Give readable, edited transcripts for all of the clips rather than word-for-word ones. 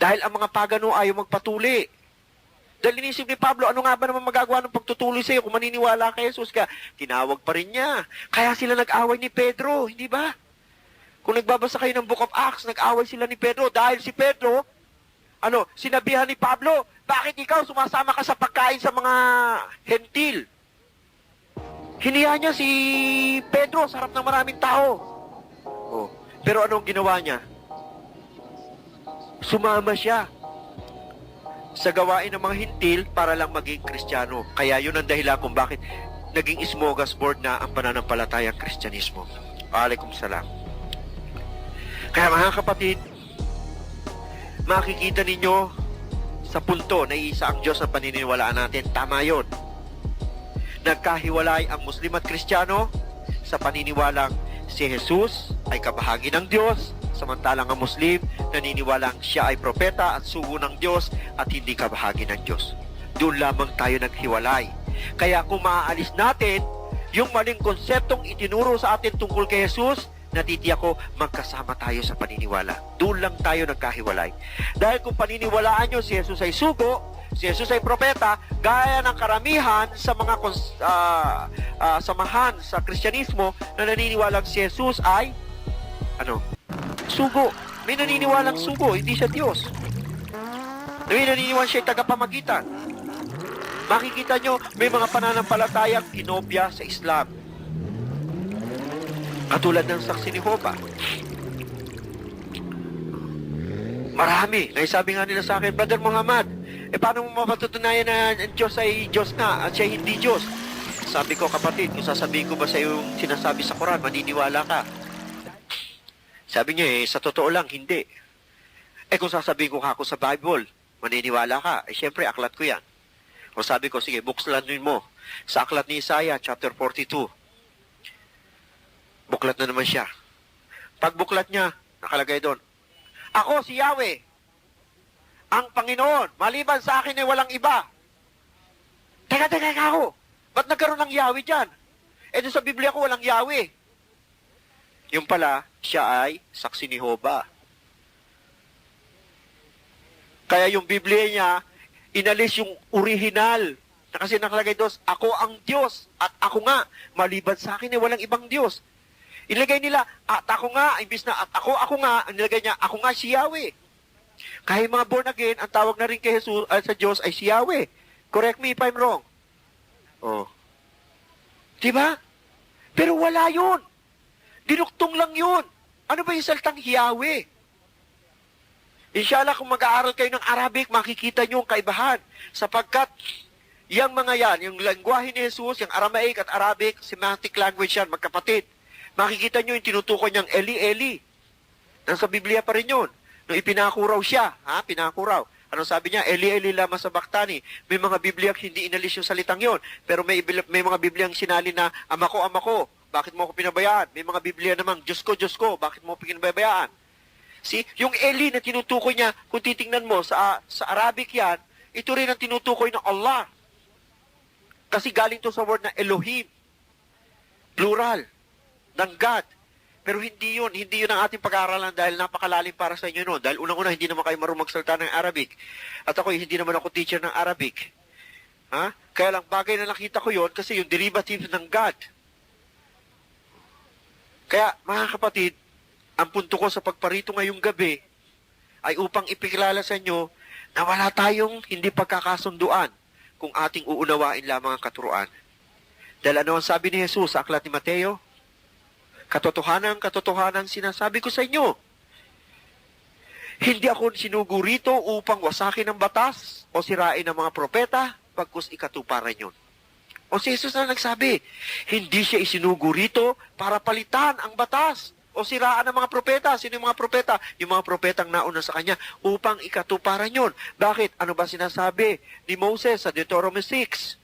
Dahil ang mga pagano ayaw magpatuli. Dahil inisip ni Pablo, ano nga ba naman magagawa ng pagtutuloy sa iyo kung maniniwala kay Jesus ka? Tinawag pa rin niya. Kaya sila nag-away ni Pedro, hindi ba? Kung nagbabasa kayo ng Book of Acts, nag-away sila ni Pedro dahil si Pedro, sinabihan ni Pablo, bakit ikaw sumasama ka sa pagkain sa mga hentil? Hiniya niya si Pedro sa harap ng maraming tao. Oh. Pero anong ginawa niya? Sumama siya sa gawain ng mga hintil para lang maging Kristiyano. Kaya yun ang dahilan kung bakit naging smorgasbord na ang pananampalatayang Kristyanismo. Alaikum salam. Kaya mga kapatid, makikita ninyo sa punto na iisa ang Diyos ang paniniwalaan natin. Tama yun. Nagkahiwalay ang Muslim at Kristiyano sa paniniwalang si Jesus ay kabahagi ng Diyos, samantalang ang Muslim naniniwalang siya ay propeta at sugo ng Diyos at hindi kabahagi ng Diyos. Doon lamang tayo naghiwalay. Kaya kung maaalis natin yung maling konseptong itinuro sa atin tungkol kay Jesus, natitiyak ko magkasama tayo sa paniniwala. Doon lang tayo nagkahiwalay. Dahil kung paniniwalaan nyo si Jesus ay sugo, si Jesus ay propeta, gaya ng karamihan sa mga samahan sa Kristyanismo na naniniwalang si Jesus ay sugo. May naniniwalang sugo, hindi siya Diyos. May naniniwalang siya ay tagapamagitan. Makikita nyo, may mga pananampalatayang kinopya sa Islam. Katulad ng saksi ni Jehovah. Marami. Naisabi nga nila sa akin, Brother Muhammad, paano mo mapatutunayan na ang Diyos ay Diyos nga at siya hindi Diyos? Sabi ko, kapatid, kung sasabihin ko ba sa yung sinasabi sa Quran, maniniwala ka. Sabi niya, sa totoo lang, hindi. Kung sasabihin ko ako sa Bible, maniniwala ka. Siyempre, aklat ko yan. O sabi ko, sige, bukslanin mo. Sa aklat ni Isaiah, chapter 42. Buklat na naman siya. Pag buklat niya, nakalagay doon, ako si Yahweh, ang Panginoon, maliban sa akin ay walang iba. Teka ako. Ba't nagkaroon ng Yahweh dyan? Doon sa Biblia ko walang Yahweh. Yung pala, siya ay saksi ni Jehovah. Kaya yung Biblia niya, inalis yung original. Kasi nakalagay doon, ako ang Diyos at ako nga, maliban sa akin ay walang ibang Diyos. Ilagay nila, at ako nga, imbis na at ako nga, ang nilagay niya, ako nga si Yahweh. Kahit mga born again, ang tawag na rin kay Jesus, sa Diyos ay si Yahweh. Correct me if I'm wrong. Oh. Diba? Pero wala yun. Dinuktong lang yun. Ano ba yung salitang Yahweh? Inshallah, kung mag-aaral kayo ng Arabic, makikita nyo ang kaibahan. Sapagkat, yung mga yan, yung lengguwahe ni Jesus, yung Aramaic at Arabic, semantic language yan, magkapatid. Makikita nyo yung tinutukoy niyang Eli, Eli. Nasa Biblia pa rin yun. Nung ipinakuraw siya, pinakuraw. Ano sabi niya? Eli, Eli, lama sabachthani. May mga Biblia hindi inalis yung salitang yon. Pero may mga Biblia sinali na, ama ko, bakit mo ako pinabayaan? May mga Biblia namang, Diyos ko, bakit mo ako pinabayaan? See? Yung Eli na tinutukoy niya, kung titingnan mo, sa Arabic yan, ito rin ang tinutukoy ng Allah. Kasi galing to sa word na Elohim. Plural. Ng God. Pero hindi yun ang ating pag-aaralan dahil napakalalim para sa inyo noon. Dahil unang-una, hindi naman kayo marunong magsalita ng Arabic. At ako, hindi naman ako teacher ng Arabic. Kaya lang, bagay na nakita ko yon kasi yung derivative ng God. Kaya, mga kapatid, ang punto ko sa pagparito ngayong gabi ay upang ipikilala sa inyo na wala tayong hindi pagkakasunduan kung ating uunawain lamang ang katuruan. Dahil ano ang sabi ni Jesus sa aklat ni Mateo? Katotohanan sinasabi ko sa inyo. Hindi ako sinugo rito upang wasakin ang batas o sirain ang mga propeta pagkus ikatuparan yun. O si Jesus na nagsabi, hindi siya isinugo rito para palitan ang batas o siraan ang mga propeta. Sino yung mga propeta? Yung mga propetang nauna sa kanya upang ikatuparan yun. Bakit? Ano ba sinasabi ni Moses sa Deuteronomy 6?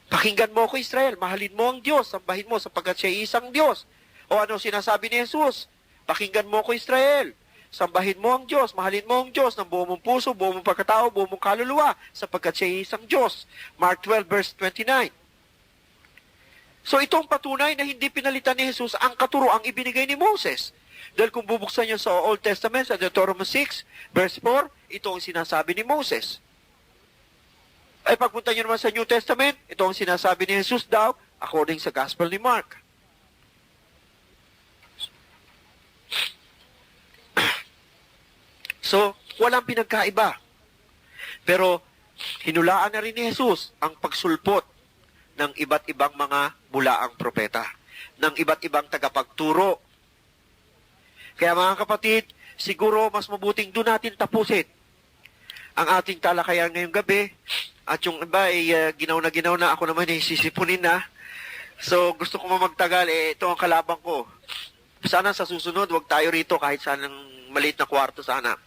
Pakinggan mo ako, Israel, mahalin mo ang Diyos, sambahin mo sapagkat siya ay isang Diyos. O ano sinasabi ni Jesus? Pakinggan mo ako, Israel, sambahin mo ang Diyos, mahalin mo ang Diyos ng buong mong puso, buong mong pagkatao, buong mong kaluluwa, sapagkat siya ay isang Diyos. Mark 12 verse 29. So itong patunay na hindi pinalitan ni Jesus ang katuroang ibinigay ni Moses. Dahil kung bubuksan niyo sa Old Testament, sa Deuteronomy 6, verse 4, ito ang sinasabi ni Moses. Ay pagpunta niyo naman sa New Testament, ito ang sinasabi ni Jesus daw, according sa Gospel ni Mark. So, walang pinagkaiba. Pero, hinulaan na rin ni Jesus ang pagsulpot ng iba't ibang mga bulaang propeta, ng iba't ibang tagapagturo. Kaya mga kapatid, siguro mas mabuting doon natin tapusin ang ating talakayan ngayong gabi. At yung iba ay ginaw na, ako naman ay sisipunin na. So gusto ko magtagal, ito ang kalabang ko. Sana sa susunod, wag tayo rito kahit sanang maliit na kwarto sana.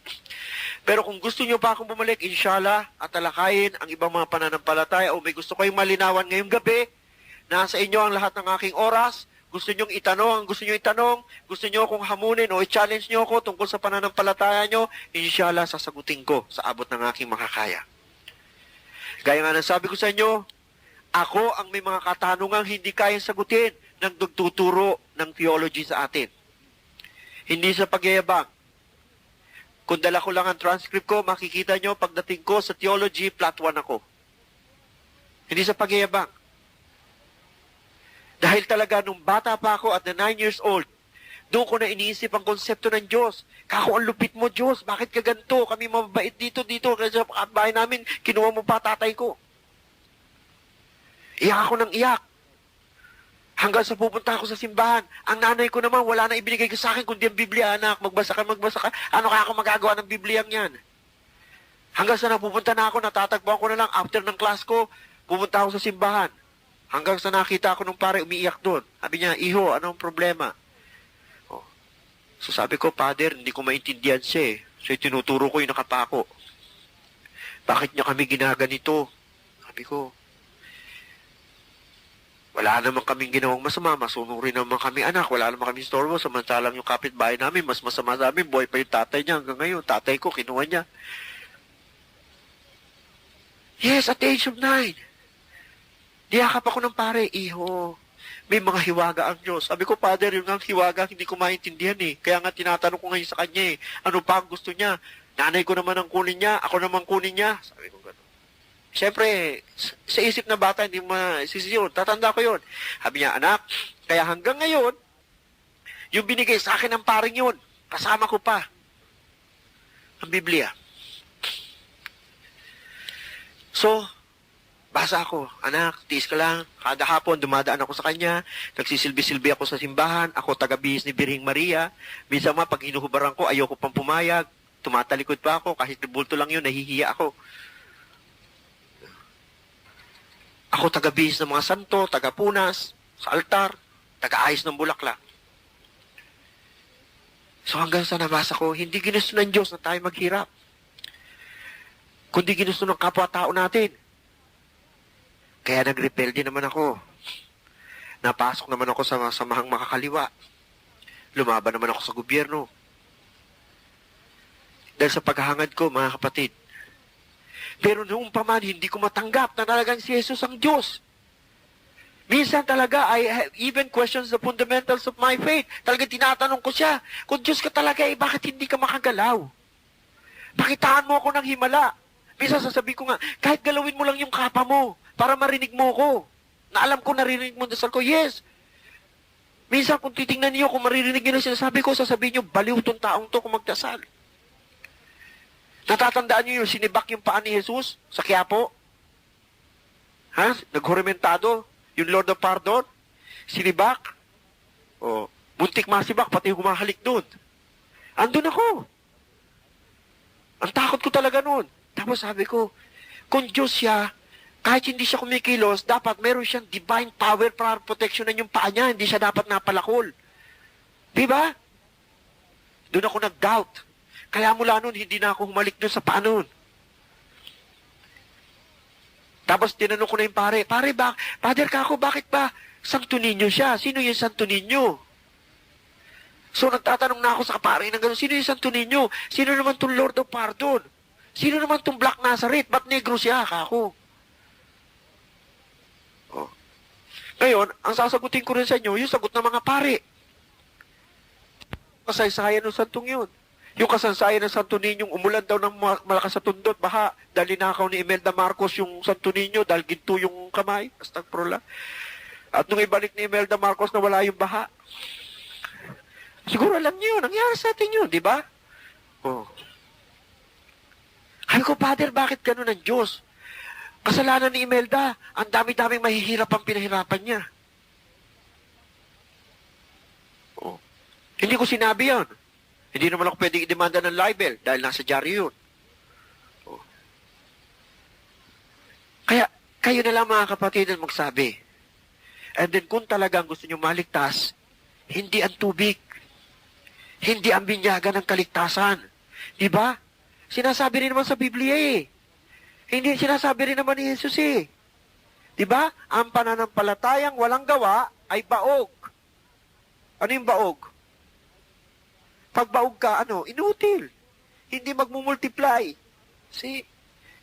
Pero kung gusto nyo pa akong bumalik, inshallah, at talakayin ang ibang mga pananampalataya o may gusto kayong malinawan ngayong gabi, nasa inyo ang lahat ng aking oras. Gusto nyong itanong, gusto nyo akong hamunin o i-challenge nyo ako tungkol sa pananampalataya nyo, inshallah, sasagutin ko sa abot ng aking makakaya. Gaya nga ng sabi ko sa inyo, ako ang may mga katanungang hindi kayang sagutin ng nagtuturo ng theology sa atin. Hindi sa pagyayabang. Kung dala ko lang ang transcript ko, makikita nyo, pagdating ko sa theology, flat 1 ako. Hindi sa pagyayabang. Dahil talaga nung bata pa ako at 9 years old, doon ko na iniisip ang konsepto ng Diyos. Kako, ang lupit mo, Diyos. Bakit ka ganito? Kami mabait dito. Kasi sa bahay namin, kinuha mo pa tatay ko. Iyak ako ng iyak. Hanggang sa pupunta ako sa simbahan. Ang nanay ko naman, wala na ibinigay ko sa akin kundi ang Biblia, anak. Magbasa ka. Ano kaya ako magagawa ng Biblia yan? Hanggang sa napupunta na ako, natatagpuan ko na lang after ng class ko, pupunta ako sa simbahan. Hanggang sa nakita ako nung pare umiiyak doon. Sabi niya, Iho, anong problema? Oh. So sabi ko, Father, hindi ko maintindihan siya eh. So tinuturo ko yung nakapako. Bakit niya kami ginaganito? Sabi ko, wala naman kaming ginawang masama. Masunurin naman kami anak. Wala naman kami storbo. Samantalang yung kapitbahay namin, mas masama sa amin. Buhay pa yung tatay niya hanggang ngayon. Tatay ko, kinuha niya. Yes, at the age of 9. Niyakap ako ng pare, Iho, may mga hiwaga ang Diyos. Sabi ko, Father, yun ang hiwaga, hindi ko maintindihan eh. Kaya nga tinatanong ko ngayon sa kanya eh, ano pa ang gusto niya? Nanay ko naman ang kunin niya, ako naman kunin niya. Sabi ko gano'n. Siyempre, sa isip na bata, hindi mo masisiyon. Tatanda ko yun. Sabi niya, anak, kaya hanggang ngayon, yung binigay sa akin ng paring yun, kasama ko pa, ang Biblia. So, basa ako, anak, tiis ka lang. Kada hapon, dumadaan ako sa kanya. Nagsisilbi-silbi ako sa simbahan. Ako, taga-bihis ni Birhing Maria. Minsan nga, pag hinuhubaran ko, ayoko pang pumayag. Tumatalikod pa ako. Kahit bulto lang yun, nahihiya ako. Ako, taga-bihis ng mga santo, taga-punas, sa altar, taga-ayos ng bulaklak. So hanggang sa nabasa ko, hindi ginusto ng Diyos na tayo maghirap. Kundi ginusto ng kapwa-tao natin. Kaya nag-repel din naman ako. Napasok naman ako sa samahang makakaliwa. Lumaban naman ako sa gobyerno. Dahil sa paghahangad ko, mga kapatid. Pero noong pa man, hindi ko matanggap na talagang si Jesus ang Diyos. Minsan talaga, I have even questions the fundamentals of my faith. Talagang tinatanong ko siya, kung Diyos ka talaga, bakit hindi ka makagalaw? Pakitaan mo ako ng himala. Minsan sasabihin ko nga, kahit galawin mo lang yung kapa mo, para marinig mo ko. Na alam ko, naririnig mo ang dasal ko. Yes. Minsan kung titingnan niyo, kung maririnig niyo na sinasabi ko, sasabihin niyo, baliw tong taong to kung magdasal. Natatandaan niyo yung sinibak yung paa ni Jesus sa Quiapo? Ha? Naghurimentado? Yung Lord of Pardon? Sinibak? O, muntik masibak, pati humahalik doon. Andun ako. Ang takot ko talaga noon. Tapos sabi ko, kung Diyos siya, kahit hindi siya kumikilos, dapat meron siyang divine power para proteksyonan yung paa niya. Hindi siya dapat napalakol. Diba? Doon ako nag-doubt. Kaya mula noon, hindi na ako humalik doon sa paa noon. Tapos tinanong ko na yung pare, Father Kako, bakit ba Santo Niño siya? Sino yung Santo Niño? So nagtatanong na ako sa pare ng gano'n, sino yung Santo Niño? Sino naman itong Lord of Pardon? Sino naman itong Black Nazareth? Ba't negro siya, Kako? Oh. Ngayon, ang sasagutin ko rin sa inyo, yung sagot ng mga pare. kasaysayan ng santong yun. Yung kasaysayan ng Santo Niño, umulan daw ng malakas sa tundot, baha, dahil linakaw ni Imelda Marcos yung Santo Niño, dahil ginto yung kamay, astagfirullah. At nung ibalik ni Imelda Marcos na wala yung baha, siguro alam niyo, nangyari sa atin yun, di ba? Oh. Sabi ko, Father, bakit ganun ang Diyos? Kasalanan ni Imelda, ang dami-daming mahihirap ang pinahirapan niya. Oh. Hindi ko sinabi yun. Hindi naman ako pwedeng idemanda ng libel dahil nasa dyaryo yun. Oh. Kaya, kayo na lang mga kapatid ang magsabi. And then kung talagang gusto nyo maligtas, hindi ang tubig. Hindi ang binyagan ng kaligtasan. Diba? Sinasabi rin naman sa Biblia eh. Hindi sinasabi rin naman ni Jesus eh. Diba? Ang pananampalatayang walang gawa ay baog. Ano yung baog? Pag baog ka, inutil. Hindi magmumultiply. See?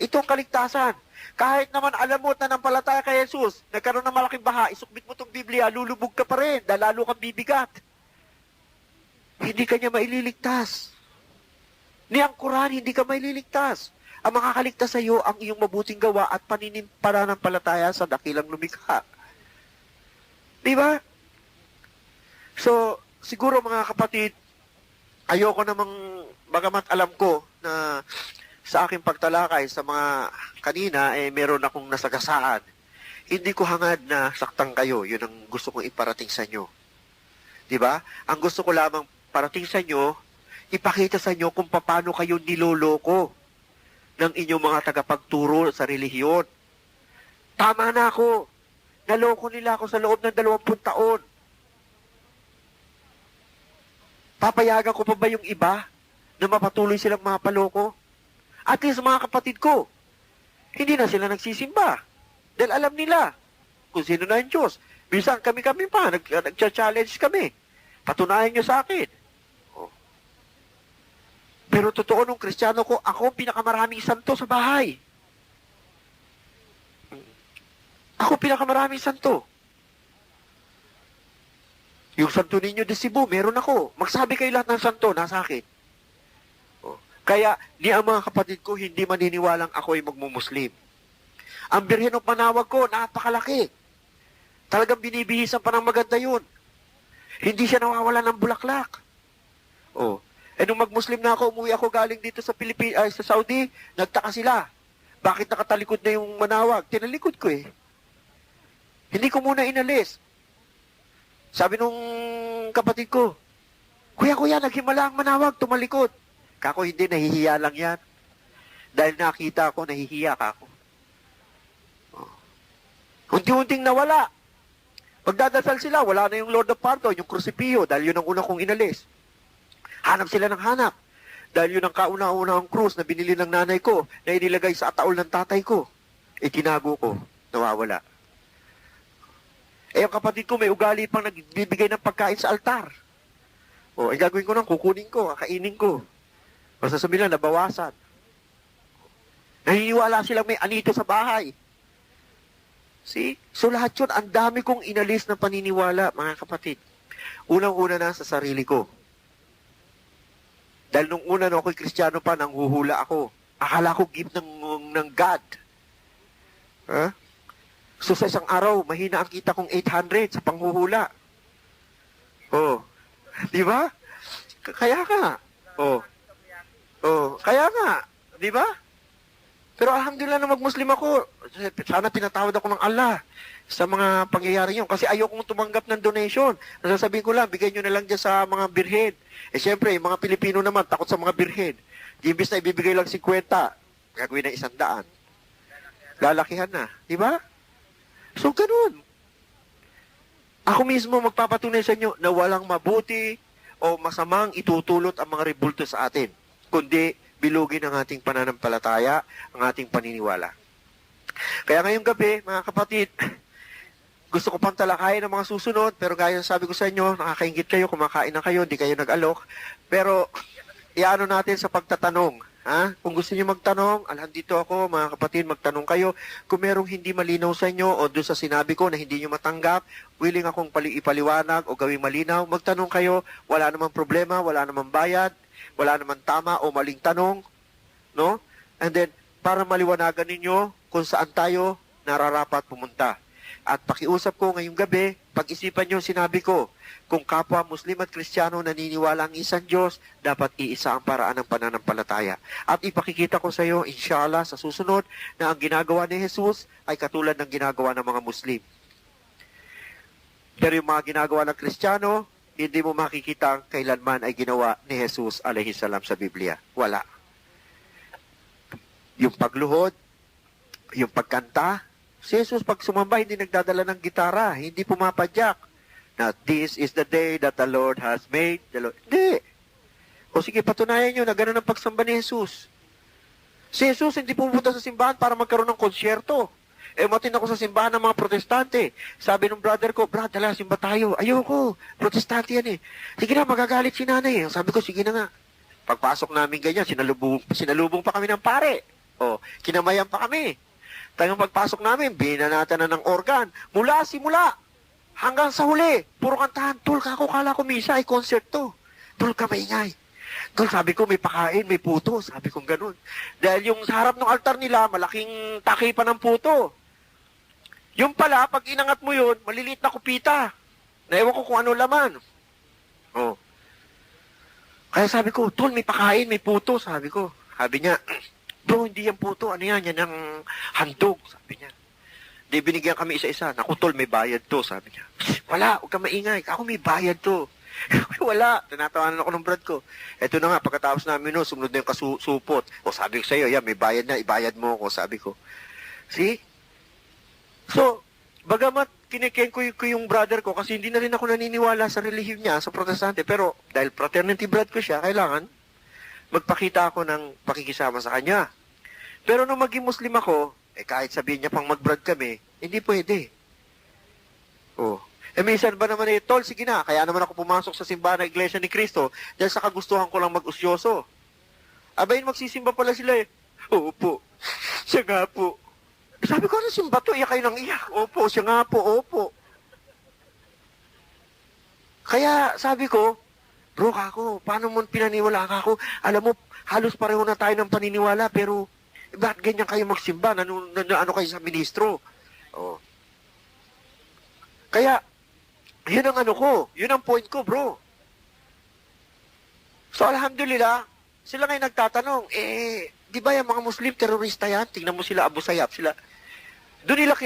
Ito ang kaligtasan. Kahit naman alam mo na nampalataya kay Jesus, nagkaroon ng malaking baha, isukbit mo itong Biblia, lulubog ka pa rin, dahil lalo kang bibigat. Hindi ka niya maililigtas. Ni ang Quran, hindi ka maililigtas. Ang makakaligtas sa iyo, ang iyong mabuting gawa at pananampalataya sa dakilang lumikha. Di ba? So, siguro mga kapatid, ayoko namang, bagamat alam ko na sa aking pagtalakay sa mga kanina, meron akong nasagasaan. Hindi ko hangad na saktan kayo. Yun ang gusto kong iparating sa inyo. Diba? Ang gusto ko lamang parating sa inyo, ipakita sa inyo kung paano kayo niloloko ng inyong mga tagapagturo sa relihiyon. Tama na ako. Naloko nila ako sa loob ng 20 taon. Papayagan ko pa ba yung iba na mapatuloy silang mapaloko? At least mga kapatid ko, hindi na sila nagsisimba. Dahil alam nila kung sino na yung Diyos. Minsan kami pa, nag-challenge kami. Patunayan nyo sa akin. Oh. Pero totoo nung Kristiyano ko, ako pinakamaraming santo sa bahay. Ako pinakamaraming santo. Yung Santo Niño de Cebu, meron ako. Magsabi kayo lahat ng santo, nasa akin. Oh. Kaya, ni ang mga kapatid ko, hindi maniniwalang ako ay magmumuslim. Ang Birhen ng Panawag ko, napakalaki. Talagang binibihisan pa ng maganda yun. Hindi siya nawawala ng bulaklak. Oh. Nung magmuslim na ako, umuwi ako galing dito sa sa Saudi, nagtaka sila. Bakit nakatalikod na yung manawag? Tinalikod ko eh. Hindi ko muna inalis. Sabi nung kapatid ko, Kuya, naghimala ang manawag, tumalikod. Kako, hindi, nahihiya lang yan. Dahil nakita ko, nahihiya kako. Oh. Unti-unting nawala. Magdadasal sila, wala na yung Lord of Pardon, yung Crucifixo, dahil yun ang una kong inalis. Hanap sila ng hanap. Dahil yun ang kauna-unang krus na binili ng nanay ko, na inilagay sa ataol ng tatay ko. Tinago ko, nawawala. Ang kapatid ko may ugali pang nagbibigay ng pagkain sa altar. O, gagawin ko nang kukunin ko, kakainin ko. O sasabihin lang, nabawasan. Naniniwala silang may anito sa bahay. See? So lahat yun, ang dami kong inalis ng paniniwala, mga kapatid. Unang-una na sa sarili ko. Dahil nung una na ako'y Kristiyano pa, nanghuhula ako. Akala ko gift ng God. Huh? So sa isang araw, mahina ang kita kong 800 sa panghuhula. Oh. Di ba? Kaya nga. Oh. Oh, kaya nga. Di ba? Pero alhamdulillah na mag-Muslim ako. Sana pinatawad ako ng Allah sa mga pangyayari yun. Kasi ayokong tumanggap ng donation. Nasasabihin ko lang, bigay nyo na lang dyan sa mga birhen. Siyempre, yung mga Pilipino naman, takot sa mga birhen. Imbis na ibibigay lang 50, gagawin na 100. Lalakihan na. Di ba? So, ganun. Ako mismo magpapatunay sa inyo na walang mabuti o masamang itutulot ang mga rebulto sa atin, kundi bilugin ang ating pananampalataya, ang ating paniniwala. Kaya ngayong gabi, mga kapatid, gusto ko pang talakayin ang mga susunod, pero gaya sabi ko sa inyo, nakakaingit kayo, kumakain na kayo, hindi kayo nag-alok, pero iano natin sa pagtatanong. Ha? Kung gusto niyo magtanong, dito ako, mga kapatid, magtanong kayo. Kung merong hindi malinaw sa inyo o doon sa sinabi ko na hindi niyo matanggap, willing akong ipaliwanag o gawing malinaw, magtanong kayo. Wala namang problema, wala namang bayad, wala namang tama o maling tanong. No? And then, para maliwanagan ninyo kung saan tayo nararapat pumunta. At pakiusap ko ngayong gabi, pag-isipan niyo sinabi ko, kung kapwa Muslim at Kristiyano naniniwala ang isang Diyos, dapat iisa ang paraan ng pananampalataya. At ipakikita ko sa iyo, inshallah, sa susunod, na ang ginagawa ni Jesus ay katulad ng ginagawa ng mga Muslim. Pero yung mga ginagawa ng Kristiyano, hindi mo makikita ang kailanman ay ginawa ni Jesus alayhisalam sa Biblia. Wala. Yung pagluhod, yung pagkanta, si Jesus pag sumamba, hindi nagdadala ng gitara, hindi pumapadyak. Now, this is the day that the Lord has made. Hindi. O sige, patunayan nyo na gano'n ang pagsamba ni Jesus. Si Jesus hindi pumunta sa simbahan para magkaroon ng konsyerto. Matin ako sa simbahan ng mga protestante. Sabi ng brother ko, Brad, dala, simba tayo. Ayoko, protestante yan eh. Sige na, magagalit si nanay. Sabi ko, sige na nga. Pagpasok namin ganyan, sinalubong pa kami ng pare. Kinamayan pa kami. Tayong pagpasok namin, binanatan na ng organ. Simula. Hanggang sa huli, puro kantahan. Tol, kala ko misa ay concert to. Tol, ka maingay. Tol, sabi ko, may pakain, may puto. Sabi ko ganun. Dahil yung sa harap ng altar nila, malaking taki pa ng puto. Yung pala, pag inangat mo yun, maliliit na kupita. Naiwan ko kung ano laman. Kaya sabi ko, Tol, may pakain, may puto. Sabi ko. Sabi niya, bro, hindi yan puto. Ano yan? Yan ang handog. Sabi niya. Di binigyan kami isa-isa. Naku, Tol, may bayad to, sabi niya. Wala, huwag ka maingay. Ako may bayad to. Wala. Tinatawanan ako ng brad ko. Eto na nga, pagkatapos namin sumunod na yung kasupot. Sabi ko sa'yo, may bayad na, ibayad mo ako, sabi ko. See? So, bagamat kinikeng ko yung brother ko, kasi hindi na rin ako naniniwala sa relihiyon niya, sa protestante, pero dahil fraternity brad ko siya, kailangan magpakita ako ng pakikisama sa kanya. Pero nung maging Muslim ako, kahit sabihin niya pang mag-brad kami, hindi pwede. Minsan ba naman Tol, sige na, kaya naman ako pumasok sa simbahan ng Iglesia ni Cristo dahil sa kagustuhan ko lang mag-usyoso. Abayin, magsisimba pala sila Opo. Siya nga po. Sabi ko, ano simba to? Iyak kayo ng iyak. Opo, siya nga po, opo. Kaya sabi ko, bro, kako, paano mo pinaniwala kako? Alam mo, halos pareho na tayo ng paniniwala, pero bakit ganyan kayo magsimba? Ano kayo sa ministro? Kaya, yun ang yun ang point ko, bro. So, alhamdulillah, sila ngayon nagtatanong, di ba yung mga Muslim terorista yan? Tingnan mo sila, Abu Sayyaf, sila. Doon nila